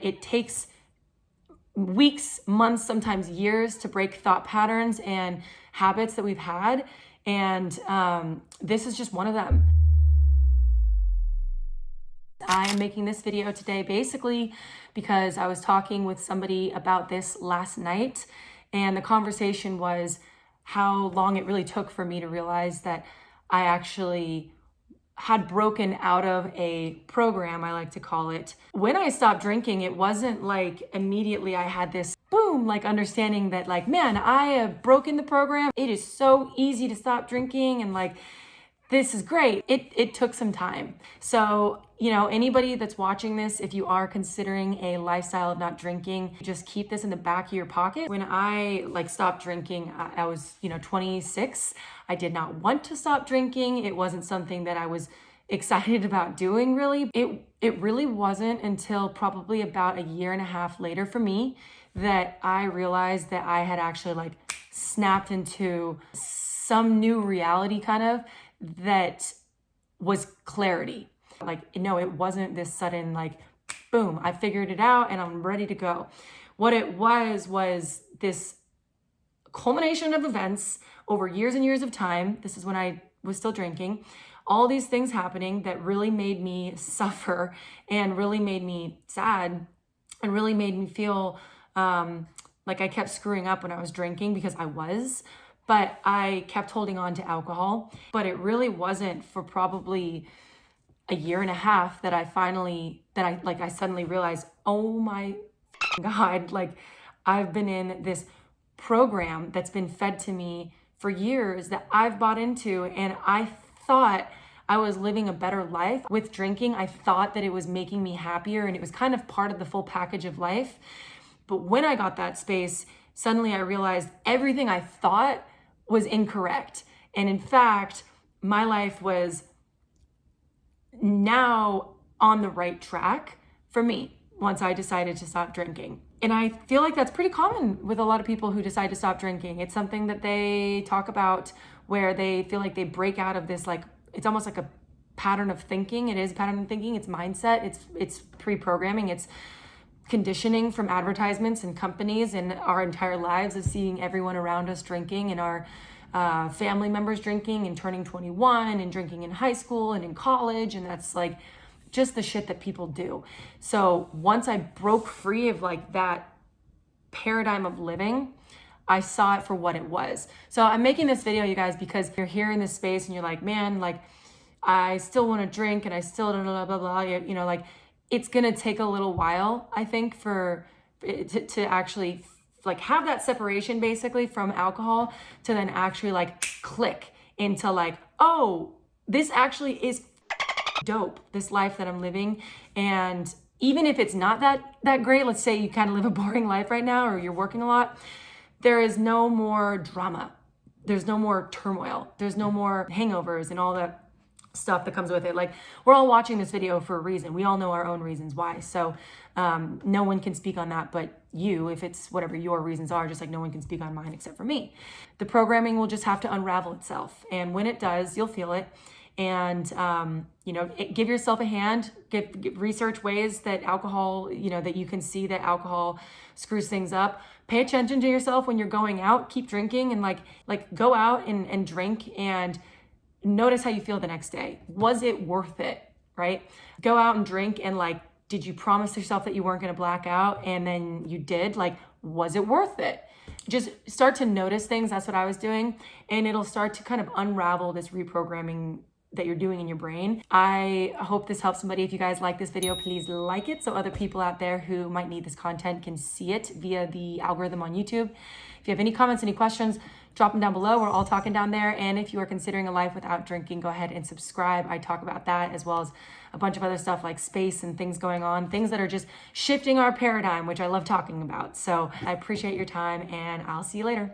it takes weeks, months, sometimes years to break thought patterns and habits that we've had. And this is just one of them. I am making this video today basically because I was talking with somebody about this last night, and the conversation was how long it really took for me to realize that I actually had broken out of a program, I like to call it. When I stopped drinking, it wasn't like immediately I had this boom, like understanding that like, man, I have broken the program. It is so easy to stop drinking and like, this is great. It took some time. So, you know, anybody that's watching this, if you are considering a lifestyle of not drinking, just keep this in the back of your pocket. When I like stopped drinking, I was, 26. I did not want to stop drinking. It wasn't something that I was excited about doing really. It really wasn't until probably about a year and a half later for me that I realized that I had actually like snapped into some new reality kind of that was clarity. Like, no, it wasn't this sudden like, boom, I figured it out and I'm ready to go. What it was this culmination of events over years and years of time. This is when I was still drinking. All these things happening that really made me suffer and really made me sad and really made me feel like I kept screwing up when I was drinking, because I was. But I kept holding on to alcohol. But it really wasn't for probably a year and a half that I suddenly realized, oh my God, like I've been in this program that's been fed to me for years that I've bought into, and I thought I was living a better life with drinking. I thought that it was making me happier and it was kind of part of the full package of life. But when I got that space, suddenly I realized everything I thought was incorrect. And in fact, my life was now on the right track for me once I decided to stop drinking. And I feel like that's pretty common with a lot of people who decide to stop drinking. It's something that they talk about where they feel like they break out of this, like, it's almost like a pattern of thinking. It is a pattern of thinking. It's mindset. It's pre-programming. It's conditioning from advertisements and companies and our entire lives of seeing everyone around us drinking, and our family members drinking and turning 21 and drinking in high school and in college. And that's like just the shit that people do. So once I broke free of like that paradigm of living, I saw it for what it was. So I'm making this video, you guys, because you're here in this space and you're like, man, like I still want to drink and I still don't blah, blah, blah, like it's going to take a little while, I think, for it to actually like have that separation basically from alcohol, to then actually like click into like, oh, this actually is dope, this life that I'm living. And even if it's not that great, let's say you kind of live a boring life right now or you're working a lot, there is no more drama. There's no more turmoil. There's no more hangovers and all that stuff that comes with it. Like, we're all watching this video for a reason. We all know our own reasons why. So no one can speak on that but you, if it's whatever your reasons are, just like no one can speak on mine except for me. The programming will just have to unravel itself. And when it does, you'll feel it. And, give yourself a hand, research ways that alcohol, that you can see that alcohol screws things up. Pay attention to yourself when you're going out, keep drinking, and like go out and drink, and notice how you feel the next day. Was it worth it, right? Go out and drink, and like, did you promise yourself that you weren't going to black out and then you did? Like, was it worth it? Just start to notice things. That's what I was doing. And it'll start to kind of unravel this reprogramming that you're doing in your brain. I hope this helps somebody. If you guys like this video, please like it so other people out there who might need this content can see it via the algorithm on YouTube. If you have any comments, any questions, drop them down below. We're all talking down there. And if you are considering a life without drinking, go ahead and subscribe. I talk about that as well as a bunch of other stuff like space and things going on, things that are just shifting our paradigm, which I love talking about. So I appreciate your time, and I'll see you later.